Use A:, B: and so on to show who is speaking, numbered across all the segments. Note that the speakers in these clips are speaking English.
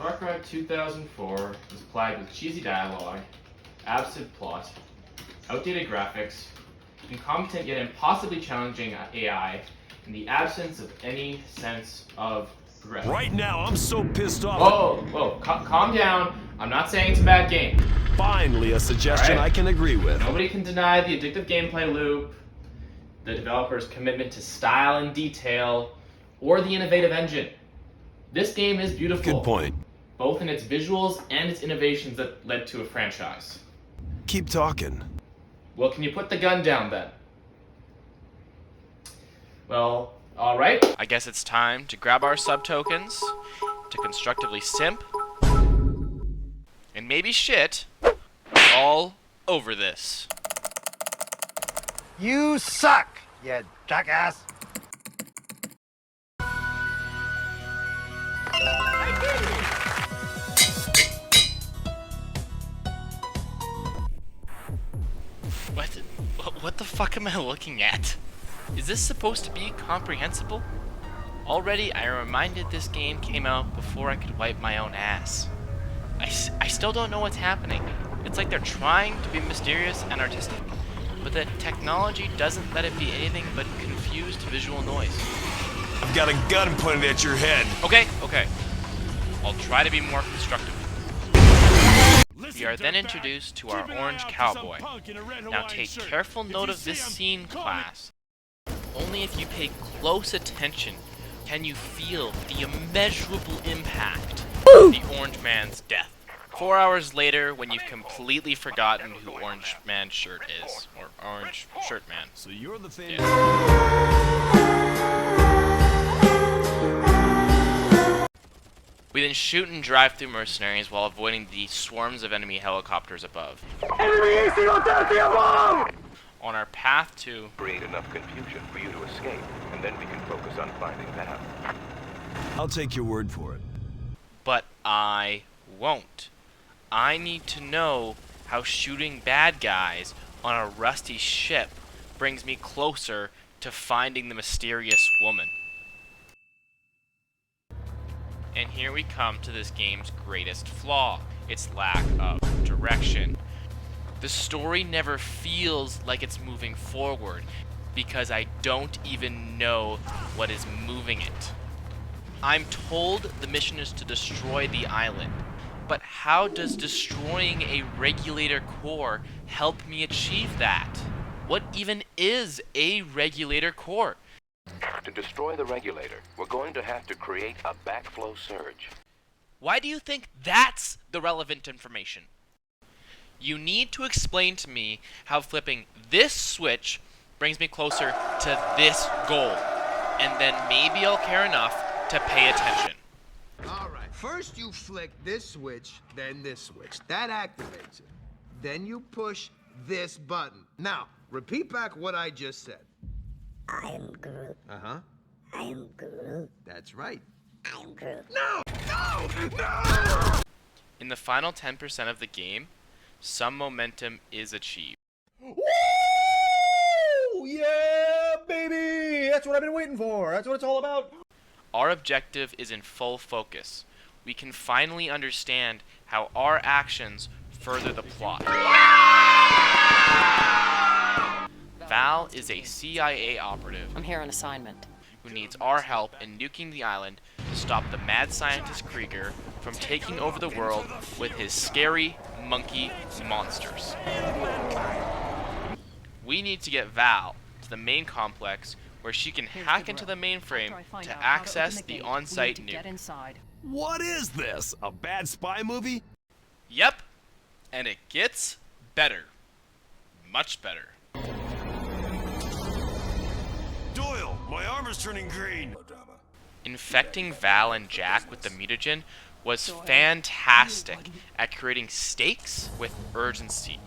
A: Far Cry 2004 is plagued with cheesy dialogue, absent plot, outdated graphics, incompetent yet impossibly challenging AI, and the absence of any sense of progression.
B: Right now, I'm so pissed off.
A: Whoa, calm down. I'm not saying it's a bad game.
B: Finally, a suggestion
A: Right?
B: I can agree with.
A: Nobody can deny the addictive gameplay loop, the developer's commitment to style and detail, or the innovative engine. This game is beautiful.
B: Good point.
A: Both in its visuals and its innovations that led to a franchise.
B: Keep talking.
A: Well, can you put the gun down then? Well, alright. I guess it's time to grab our sub-tokens, to constructively simp, and maybe shit all over this.
C: You suck, you jackass.
A: What the fuck am I looking at? Is this supposed to be comprehensible? Already, I am reminded this game came out before I could wipe my own ass. I still don't know what's happening. It's like they're trying to be mysterious and artistic, but the technology doesn't let it be anything but confused visual noise.
B: I've got a gun pointed at your head.
A: Okay. I'll try to be more constructive. We are then introduced to our orange cowboy. Now take careful note of this scene, class. Only if you pay close attention can you feel the immeasurable impact of the Orange Man's death. 4 hours later, when you've completely forgotten who Orange Man's shirt is, or Orange Shirt Man.
B: So you're the fan.
A: We then shoot and drive through mercenaries while avoiding the swarms of enemy helicopters above. On our path to
D: create enough confusion for you to escape, and then we can focus on finding that.
B: I'll take your word for it.
A: But I won't. I need to know how shooting bad guys on a rusty ship brings me closer to finding the mysterious woman. And here we come to this game's greatest flaw, its lack of direction. The story never feels like it's moving forward because I don't even know what is moving it. I'm told the mission is to destroy the island, but how does destroying a regulator core help me achieve that? What even is a regulator core?
D: To destroy the regulator, we're going to have to create a backflow surge.
A: Why do you think that's the relevant information? You need to explain to me how flipping this switch brings me closer to this goal, and then maybe I'll care enough to pay attention.
C: Alright, first you flick this switch, then this switch. That activates it. Then you push this button. Now, repeat back what I just said.
E: I am Groot.
C: Uh-huh.
E: I am Groot.
C: That's right.
E: I am Groot.
C: No! No!
A: In the final 10% of the game, some momentum is achieved.
F: Woo! Yeah, baby! That's what I've been waiting for. That's what it's all about.
A: Our objective is in full focus. We can finally understand how our actions further the plot. Val is a CIA operative
G: I'm here on assignment.
A: who needs our help in nuking the island to stop the mad scientist Krieger from taking over the world with his scary monkey monsters. We need to get Val to the main complex where she can hack into the mainframe to access the on-site nuke.
B: What is this? A bad spy movie?
A: Yep, and it gets better. Much better.
B: Doyle, my armor's turning green.
A: Infecting Val and Jack with the mutagen was fantastic at creating stakes with urgency.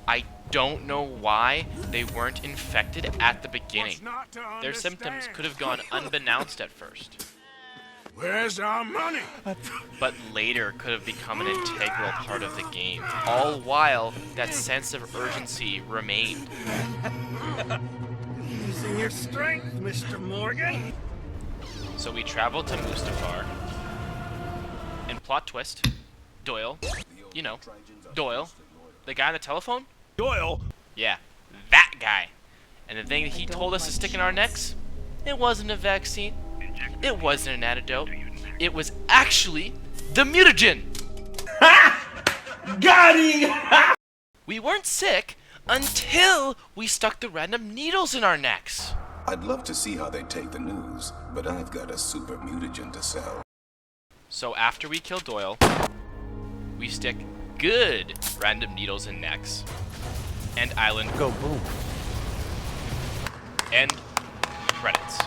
A: I don't know why they weren't infected at the beginning. Their symptoms could have gone unbeknownst at first.
H: Where's our money?
A: But later could have become an integral part of the game, all while that sense of urgency remained.
H: Using your strength, Mr. Morgan.
A: So we traveled to Mustafar and plot twist. Doyle. You know, Doyle. The guy on the telephone?
B: Doyle!
A: Yeah, that guy. And the thing that he told us to stick in our necks? It wasn't a vaccine. It wasn't an antidote. It was actually the mutagen!
F: Got him!
A: We weren't sick until we stuck the random needles in our necks.
G: I'd love to see how they take the news, but I've got a super mutagen to sell.
A: So after we kill Doyle, we stick good random needles in necks. End island.
B: Go boom.
A: End credits.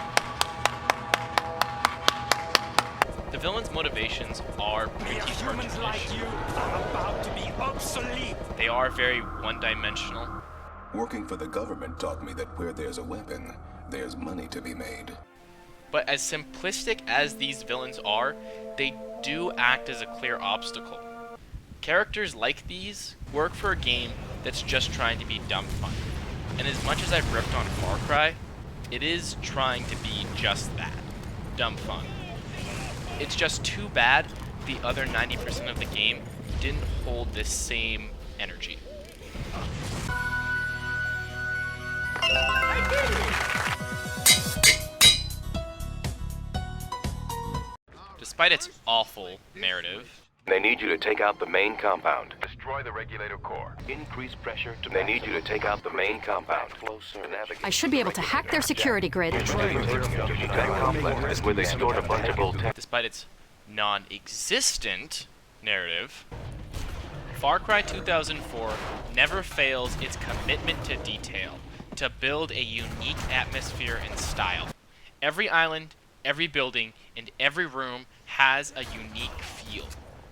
A: The villain's motivations are pretty cartoonish.
H: are about to be obsolete.
A: They are very one-dimensional.
G: Working for the government taught me that where there's a weapon, there's money to be made.
A: But as simplistic as these villains are, they do act as a clear obstacle. Characters like these work for a game that's just trying to be dumb fun. And as much as I've ripped on Far Cry, it is trying to be just that, dumb fun. It's just too bad the other 90% of the game didn't hold this same energy. Despite its awful narrative,
D: They need you to take out the main compound. Destroy the regulator core. Increase pressure to They need you to take out the main compound.
I: I should be able to hack their security grid.
D: That complex is where they stored a bunch of old tech.
A: despite its non-existent narrative, Far Cry 2004 never fails its commitment to detail, to build a unique atmosphere and style. Every island, every building, and every room has a unique feel.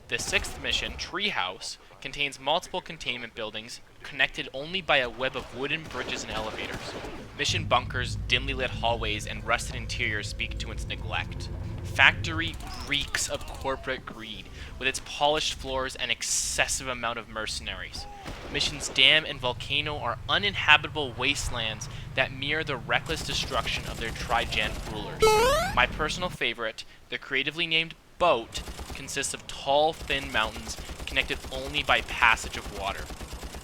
A: The sixth mission, Treehouse, contains multiple containment buildings connected only by a web of wooden bridges and elevators. Mission bunkers, dimly lit hallways, and rusted interiors speak to its neglect. Factory reeks of corporate greed, with its polished floors and excessive amount of mercenaries. Mission's dam and volcano are uninhabitable wastelands that mirror the reckless destruction of their Trigen rulers. My personal favorite, the creatively named Boat, consists of tall, thin mountains connected only by passage of water.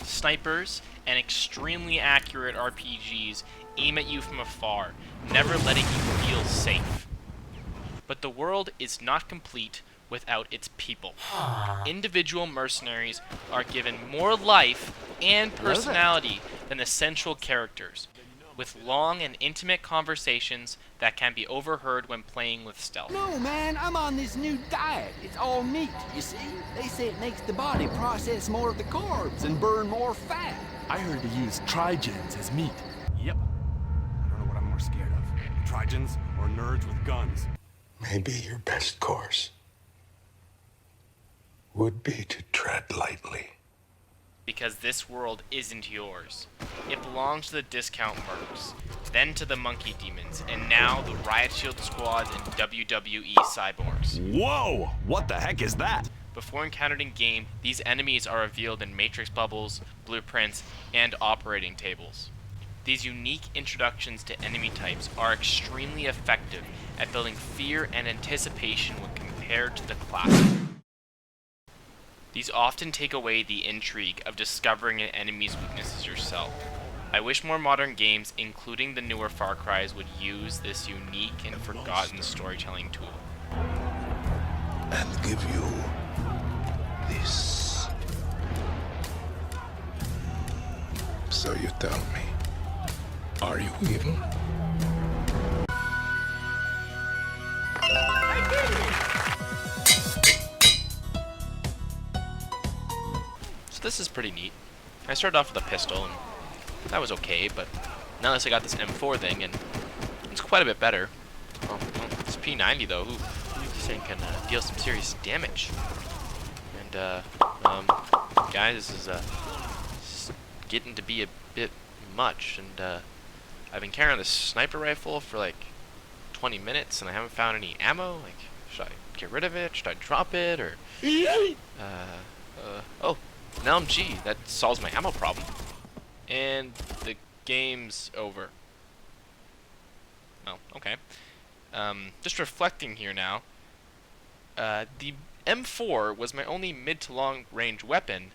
A: Snipers and extremely accurate RPGs aim at you from afar, never letting you feel safe. But the world is not complete without its people. Individual mercenaries are given more life and personality than the central characters, with long and intimate conversations that can be overheard when playing with stealth.
J: No, man, I'm on this new diet. It's all meat, you see? They say it makes the body process more of the carbs and burn more fat.
F: I heard to use trigens as meat. Yep. I don't know what I'm more scared of. Trigens or nerds with guns.
G: Maybe your best course would be to tread lightly.
A: Because this world isn't yours. It belongs to the discount mercs, then to the monkey demons, and now the Riot Shield squads and WWE cyborgs.
B: Whoa! What the heck is that?
A: Before encountered in game, these enemies are revealed in matrix bubbles, blueprints, and operating tables. These unique introductions to enemy types are extremely effective at building fear and anticipation when compared to the classic. These often take away the intrigue of discovering an enemy's weaknesses yourself. I wish more modern games, including the newer Far Cries, would use this unique and forgotten storytelling tool.
G: And give you this. So you tell me, are you evil?
A: This is pretty neat. I started off with a pistol, and that was okay, but now that I got this M4 thing, and it's quite a bit better. Well, it's P90 though. Ooh, this thing can deal some serious damage. And guys, this is getting to be a bit much, and I've been carrying this sniper rifle for like 20 minutes, and I haven't found any ammo. Like, should I get rid of it? Should I drop it? Or oh. An LMG, that solves my ammo problem. And the game's over. Oh, okay. Just reflecting here now. The M4 was my only mid to long range weapon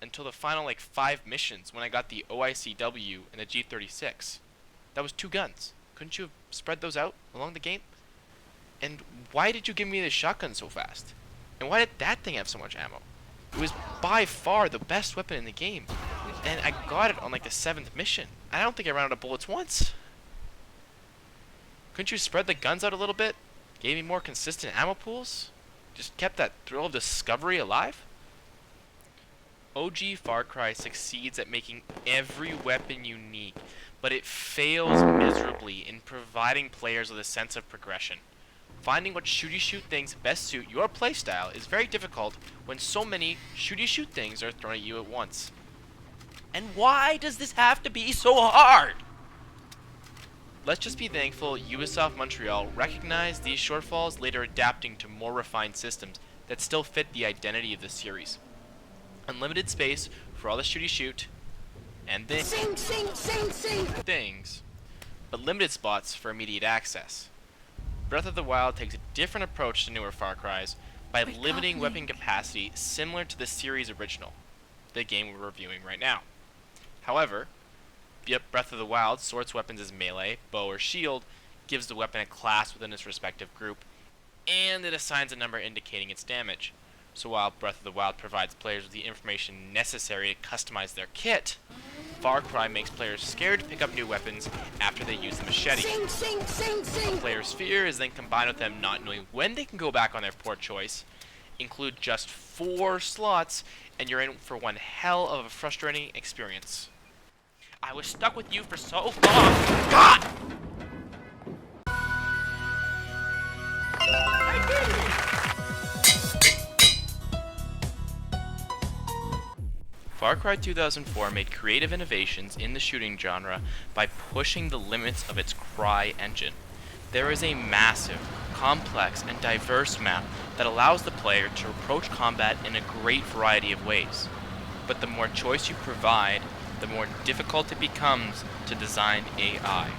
A: until the final 5 missions when I got the OICW and the G36. That was 2 guns. Couldn't you have spread those out along the game? And why did you give me the shotgun so fast? And why did that thing have so much ammo? It was by far the best weapon in the game. And I got it on the 7th mission. I don't think I ran out of bullets once. Couldn't you spread the guns out a little bit? Gave me more consistent ammo pools? Just kept that thrill of discovery alive? OG Far Cry succeeds at making every weapon unique, but it fails miserably in providing players with a sense of progression. Finding what shooty-shoot things best suit your playstyle is very difficult when so many shooty-shoot things are thrown at you at once. And why does this have to be so hard? Let's just be thankful Ubisoft Montreal recognized these shortfalls, later adapting to more refined systems that still fit the identity of the series. Unlimited space for all the shooty-shoot and things, but limited spots for immediate access. Breath of the Wild takes a different approach to newer Far Cry's by limiting weapon capacity similar to the series original, the game we're reviewing right now. However, Breath of the Wild sorts weapons as melee, bow, or shield, gives the weapon a class within its respective group, and it assigns a number indicating its damage. So while Breath of the Wild provides players with the information necessary to customize their kit, Far Cry makes players scared to pick up new weapons after they use the machete. A player's fear is then combined with them not knowing when they can go back on their poor choice. Include just 4 slots, and you're in for one hell of a frustrating experience. I was stuck with you for so long. God! Far Cry 2004 made creative innovations in the shooting genre by pushing the limits of its Cry engine. There is a massive, complex, and diverse map that allows the player to approach combat in a great variety of ways. But the more choice you provide, the more difficult it becomes to design AI.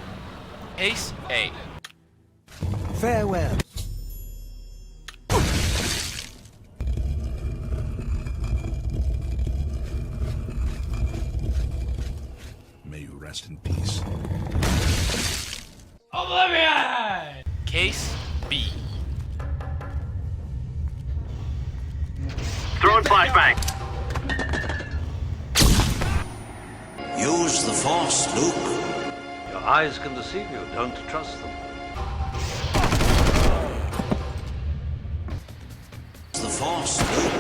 A: Case A.
K: Farewell.
G: May you rest in peace.
A: Oblivion! Case B.
D: Throwing flashbang.
K: Use the Force, Luke.
L: Your eyes can deceive you. Don't trust them.
K: Use the Force, Luke.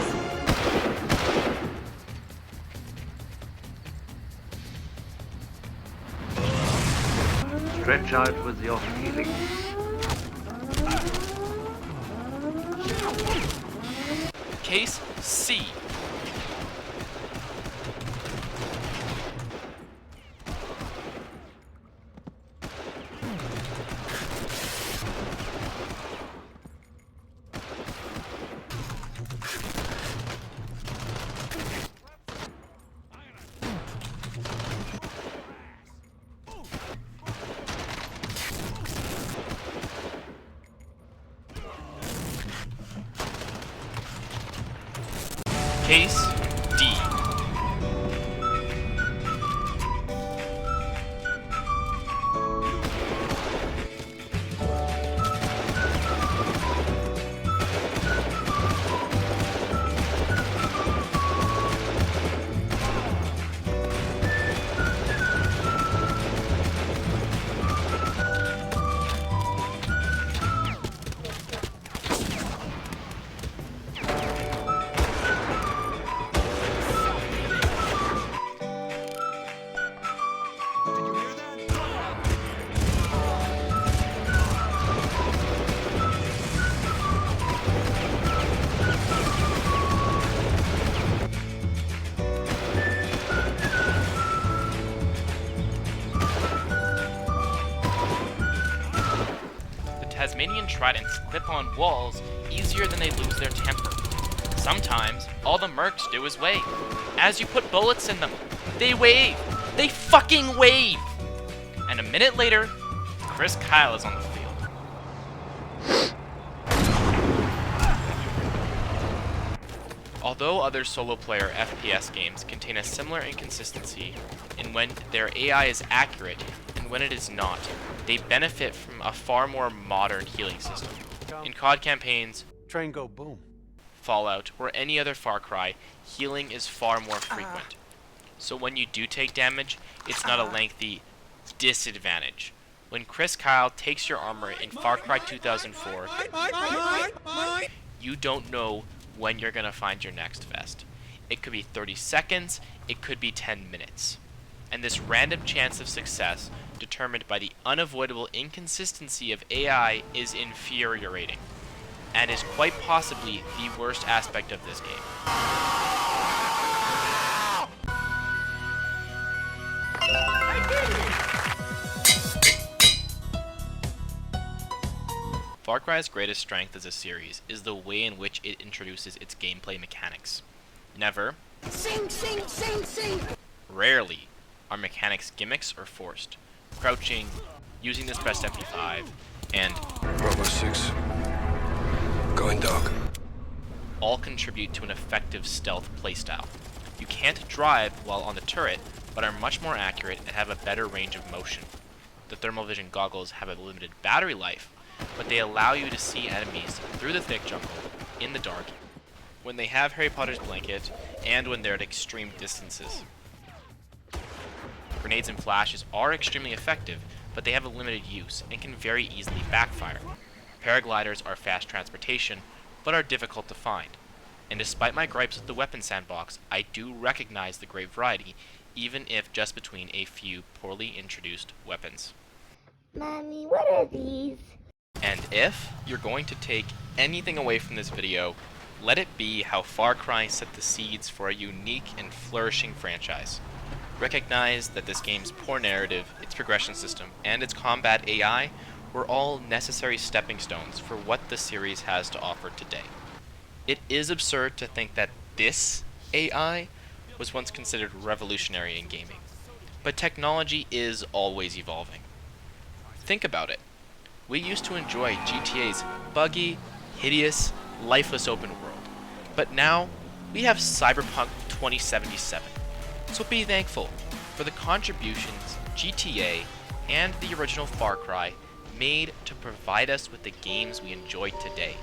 L: Stretch out with your feelings.
A: Case C. Case D. Tasmanian tridents clip on walls easier than they lose their temper. Sometimes, all the mercs do is wave. As you put bullets in them, they wave! They fucking wave! And a minute later, Chris Kyle is on the field. Although other solo-player FPS games contain a similar inconsistency in when their AI is accurate and when it is not, they benefit from a far more modern healing system. In COD campaigns,
F: Train go boom.
A: Fallout, or any other Far Cry, healing is far more frequent. So when you do take damage, it's not a lengthy disadvantage. When Chris Kyle takes your armor in Far Cry 2004, you don't know when you're gonna find your next vest. It could be 30 seconds, it could be 10 minutes. And this random chance of success, determined by the unavoidable inconsistency of AI, is infuriating, and is quite possibly the worst aspect of this game. Far Cry's greatest strength as a series is the way in which it introduces its gameplay mechanics. Never, rarely, are mechanics gimmicks or forced. Crouching, using this best MP5, and
G: Bravo 6. Going dog.
A: all contribute to an effective stealth playstyle. You can't drive while on the turret, but are much more accurate and have a better range of motion. The thermal vision goggles have a limited battery life, but they allow you to see enemies through the thick jungle, in the dark, when they have Harry Potter's blanket, and when they're at extreme distances. Grenades and flashes are extremely effective, but they have a limited use and can very easily backfire. Paragliders are fast transportation, but are difficult to find. And despite my gripes with the weapon sandbox, I do recognize the great variety, even if just between a few poorly introduced weapons.
E: Mommy, what are these?
A: And if you're going to take anything away from this video, let it be how Far Cry set the seeds for a unique and flourishing franchise. Recognize that this game's poor narrative, its progression system, and its combat AI were all necessary stepping stones for what the series has to offer today. It is absurd to think that this AI was once considered revolutionary in gaming, but technology is always evolving. Think about it. We used to enjoy GTA's buggy, hideous, lifeless open world, but now we have Cyberpunk 2077. So be thankful for the contributions GTA and the original Far Cry made to provide us with the games we enjoy today.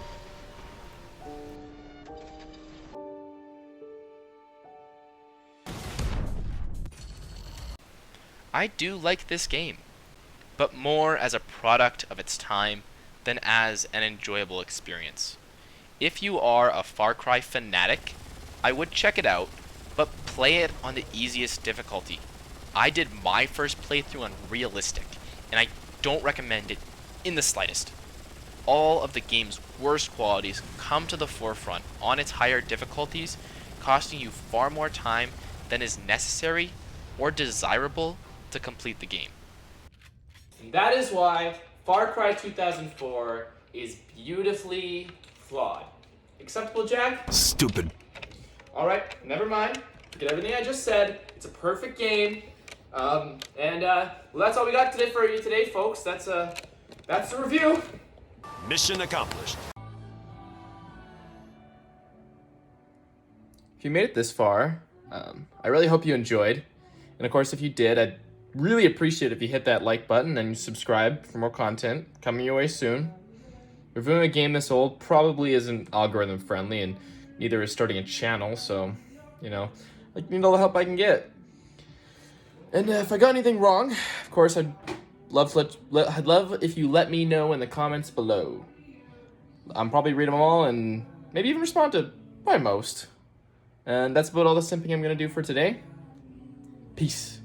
A: I do like this game, but more as a product of its time than as an enjoyable experience. If you are a Far Cry fanatic, I would check it out, but play it on the easiest difficulty. I did my first playthrough on realistic, and I don't recommend it in the slightest. All of the game's worst qualities come to the forefront on its higher difficulties, costing you far more time than is necessary or desirable to complete the game. And that is why Far Cry 2004 is beautifully flawed. Acceptable, Jack?
B: Stupid.
A: Alright, never mind. Forget everything I just said. It's a perfect game. Well, that's all we got today for you today, folks. That's the review.
B: Mission accomplished.
A: If you made it this far, I really hope you enjoyed. And of course, if you did, I'd really appreciate it if you hit that like button and you subscribe for more content coming your way soon. Reviewing a game this old probably isn't algorithm friendly, and neither is starting a channel, so, I need all the help I can get. And if I got anything wrong, of course, I'd love if you let me know in the comments below. I'm probably read them all and maybe even respond to probably most. And that's about all the simping I'm going to do for today. Peace.